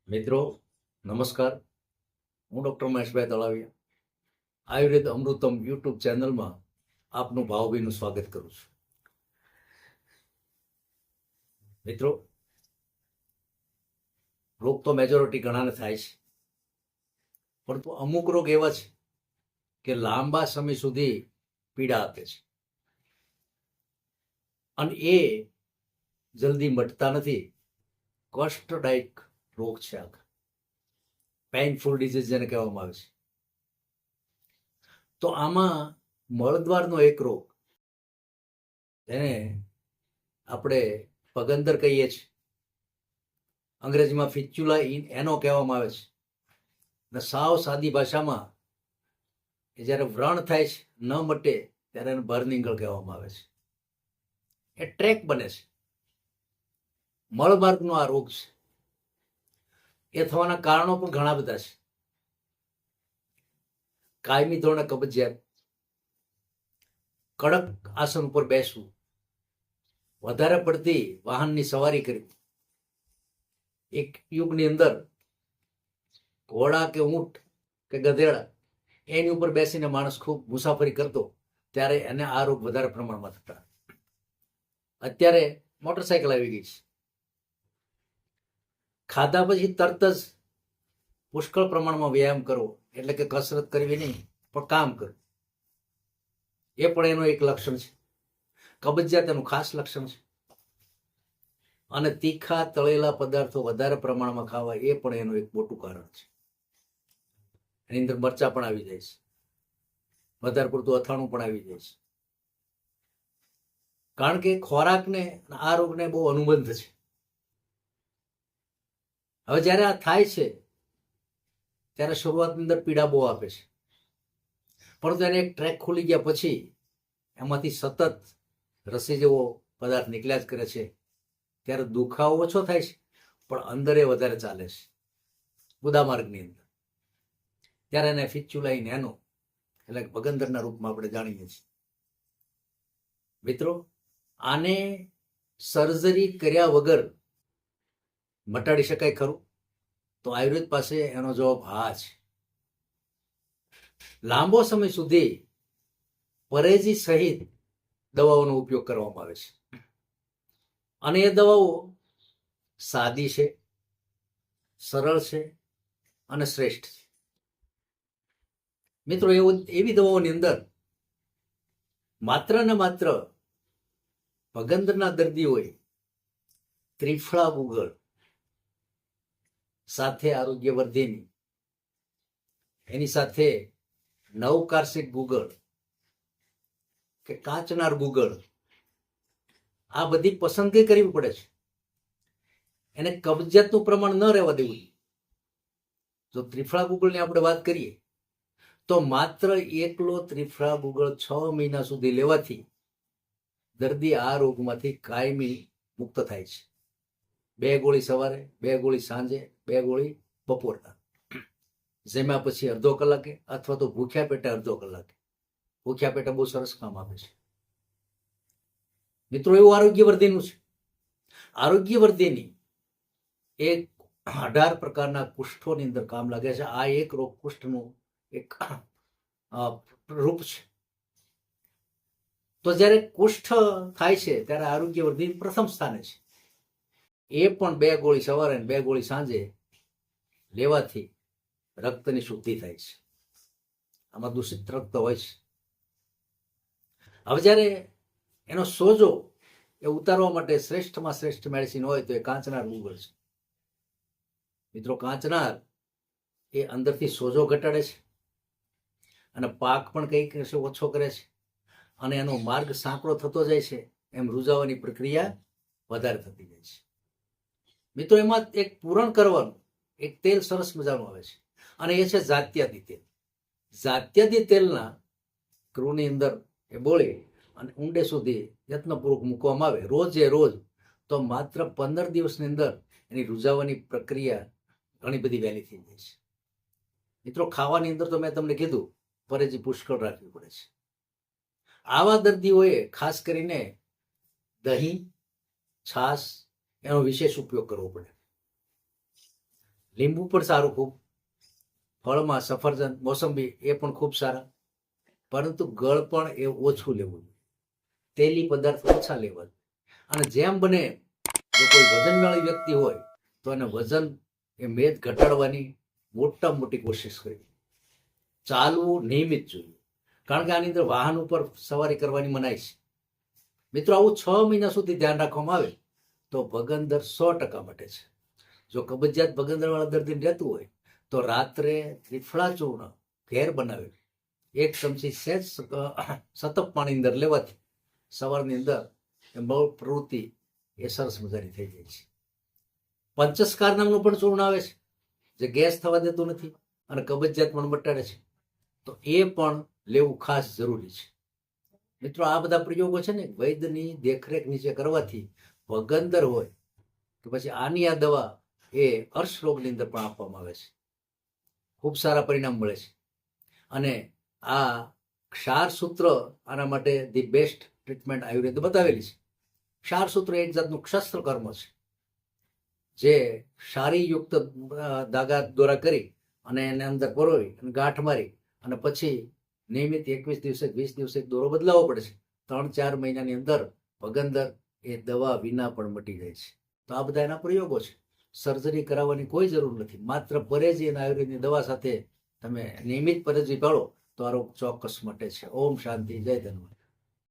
મિત્રો નમસ્કાર, હું ડૉક્ટર મહેશભાઈ તળાવિયા આયુર્વેદ અમૃતમ યુટ્યુબ ચેનલમાં આપનું ભાવભીનું સ્વાગત કરું છું. મિત્રો, રોગ તો મેજોરિટી ઘણાને થાય છે, પરંતુ અમુક રોગ એવા છે કે લાંબા સમય સુધી પીડા આપે છે અને એ જલ્દી મટતા નથી. કષ્ટદાયક રોગ છે, આ પેઇનફુલ ડિઝીઝ જેને કહેવામાં આવે છે. તો આમાં મળદ્વારનો એક રોગ, જેને આપણે પગંદર કહીએ છીએ, અંગ્રેજીમાં ફિસ્ચ્યુલા એનો કહેવામાં આવે છે, અને સાવ સાદી ભાષામાં એ જ્યારે વ્રણ થાય છે, ન મટે ત્યારે એને બર્નિંગલ કહેવામાં આવે છે. એ ટ્રેક બને છે. મળમાર્ગનો આ રોગ છે. એ થવાના કારણો પણ ઘણા બધા છે. કાયમી ધોરણે કબજિયાત, કડક આસન ઉપર બેસવું, વધારે પડતી વાહનની સવારી કરવી. એક યુગની અંદર ઘોડા કે ઊંટ કે ગધેડા એની ઉપર બેસીને માણસ ખૂબ મુસાફરી કરતો, ત્યારે એને આ રોગ વધારે પ્રમાણમાં થતા. અત્યારે મોટરસાયકલ આવી ગઈ છે. ખાધા પછી તરત જ પુષ્કળ પ્રમાણમાં વ્યાયામ કરવો, એટલે કે કસરત કરવી નહીં, પણ કામ કરવું, એ પણ એનું એક લક્ષણ છે. કબજિયાત એનું ખાસ લક્ષણ છે. અને તીખા તળેલા પદાર્થો વધારે પ્રમાણમાં ખાવા, એ પણ એનું એક મોટું કારણ છે. એની અંદર મરચા પણ આવી જાય છે, વધારે પડતું અથાણું પણ આવી જાય છે. કારણ કે ખોરાકને આ રોગને બહુ અનુબંધ છે. હવે જ્યારે આ થાય છે ત્યારે શરૂઆતની અંદર પીડા બહુ આપે છે, પરંતુ એને એક ટ્રેક ખુલી ગયા પછી એમાંથી સતત રસી જેવો પદાર્થ નીકળ્યા જ કરે છે. ત્યારે દુખાવો ઓછો થાય છે, પણ અંદર એ વધારે ચાલે છે, ગુદામાર્ગની અંદર. ત્યારે એને ફિસ્ચ્યુલા એનો એટલે પગંદરના રૂપમાં આપણે જાણીએ છીએ. મિત્રો, આને સર્જરી કર્યા વગર મટાડી શકાય ખરું? તો આયુર્વેદ પાસે એનો જવાબ હા છે. લાંબો સમય સુધી પરેજી સહિત દવાઓનો ઉપયોગ કરવામાં આવે છે, અને એ દવાઓ સાદી છે, સરળ છે અને શ્રેષ્ઠ છે. મિત્રો, એવી દવાઓની અંદર માત્ર ને માત્ર પગંદરના દર્દીઓએ ત્રિફળા ગુગળ સાથે આરોગ્યવર્ધિની, એની સાથે નવકાર્ષિક ગુગળ કે કાચનાર ગુગળ, આ બધી પસંદગી કરવી પડે છે. એને કબજિયાતનું પ્રમાણ ન રહેવા દેવું. જો ત્રિફળા ગુગળની આપણે વાત કરીએ તો માત્ર એકલો ત્રિફળા ગુગળ 6 મહિના સુધી લેવાથી દર્દી આ રોગમાંથી કાયમી મુક્ત થાય છે. 2 ગોળી સવારે, 2 ગોળી સાંજે, 2 ગોળી બપોરના, જેમાં પછી અડધો કલાકે અથવા તો ભૂખ્યા પેટે અડધો કલાકે. ભૂખ્યા પેટે બહુ સરસ કામ આપે છે. મિત્રો, એવું આરોગ્યવર્ધિનું છે. આરોગ્યવર્ધિની એક 18 પ્રકારના કુષ્ઠોની અંદર કામ લાગે છે. આ એક રોગ કુષ્ઠનું એક રૂપ છે. તો જ્યારે કુષ્ઠ થાય છે ત્યારે આરોગ્યવર્ધિની પ્રથમ સ્થાને છે. એ પણ 2 ગોળી સવારે અને 2 ગોળી સાંજે લેવાથી રક્તની શુદ્ધિ થાય છે. આમાં દૂષિત રક્ત હોય છે. હવે જ્યારે એનો સોજો એ ઉતારવા માટે શ્રેષ્ઠમાં શ્રેષ્ઠ મેડિસિન હોય તો એ કાંચનાર ગુગળ છે. મિત્રો, કાંચનાર એ અંદરથી સોજો ઘટાડે છે અને પાક પણ કંઈક ઓછો કરે છે, અને એનો માર્ગ સાંકડો થતો જાય છે, એમ રૂઝાવાની પ્રક્રિયા વધારે થતી જાય છે. મિત્રો, એમાં એક પૂરણ કરવાનું એક તેલ સરસ મજાનું આવે છે, અને એ છે જાત્યાદી તેલ. જાત્યાદી તેલના ક્રૂની અંદર એ બોળી અને ઊંડે સુધી યત્નપૂર્વક મૂકવામાં આવે રોજે રોજ, તો માત્ર 15 દિવસની અંદર એની રૂઝાવાની પ્રક્રિયા ઘણી બધી વહેલી થઈ જાય છે. મિત્રો, ખાવાની અંદર તો મેં તમને કીધું પરેજી પુષ્કળ રાખવી પડે છે. આવા દર્દીઓએ ખાસ કરીને દહીં, છાશ એનો વિશેષ ઉપયોગ કરવો પડે. લીંબુ પણ સારું ખૂબ, ફળમાં સફરજન, મોસંબી એ પણ ખૂબ સારા, પરંતુ ગળ પણ એ ઓછું લેવું જોઈએ, તેલી પદાર્થ ઓછા લેવા જોઈએ. અને જેમ બને જો કોઈ વજનવાળી વ્યક્તિ હોય તો એને વજન એ મેદ ઘટાડવાની મોટામાં મોટી કોશિશ કરવી. ચાલવું નિયમિત જોઈએ, કારણ કે આની અંદર વાહન ઉપર સવારી કરવાની મનાઈ છે. મિત્રો, આવું 6 મહિના સુધી ધ્યાન રાખવામાં આવે તો ભગંદર 100% મટે છે. જો કબજિયાત ભગંદરવાળા દર્દીને રહેતું હોય તો રાત્રે ત્રિફળા ચૂર્ણ ઘેર બનાવે 1 ચમચી સહેજ સતપ પાણી અંદર લેવાથી સવારની અંદર એ બહુ પ્રવૃત્તિ એ સરસ મજાની થઈ જાય છે. પંચસ્કાર નામનું પણ ચૂર્ણ આવે છે જે ગેસ થવા દેતું નથી અને કબજિયાત પણ મટાડે છે, તો એ પણ લેવું ખાસ જરૂરી છે. મિત્રો, આ બધા પ્રયોગો છે ને વૈદ્યની દેખરેખ નીચે કરવાથી ભગંદર હોય તો પછી આની આ દવા એ અર્શ રોગની અંદર પણ આપવામાં આવે છે. ખૂબ સારા પરિણામ મળે છે. અને આ ક્ષારસૂત્ર આના માટે ધી બેસ્ટ ટ્રીટમેન્ટ આયુર્વેદ બતાવેલી છે. ક્ષારસૂત્ર એક જાતનું ક્ષસ્ત્ર કર્મ છે જે ક્ષારીયુક્ત ધાગા દોરા કરી અને એને અંદર પરોવી અને ગાંઠ મારી અને પછી નિયમિત 21 દિવસે 20 દિવસે દોરો બદલાવવો પડે છે. 3-4 મહિનાની અંદર ભગંદર એ દવા વિના પણ મટી જાય છે. તો આ બધા એના પ્રયોગો છે. સર્જરી કરાવવાની કોઈ જરૂર નથી. માત્ર પરેજી અને આયુર્વેદની દવા સાથે તમે નિયમિત પરેજી પાળો તો આ રોગ ચોક્કસ મટે છે. ઓમ શાંતિ, જય ધન્વંતરી.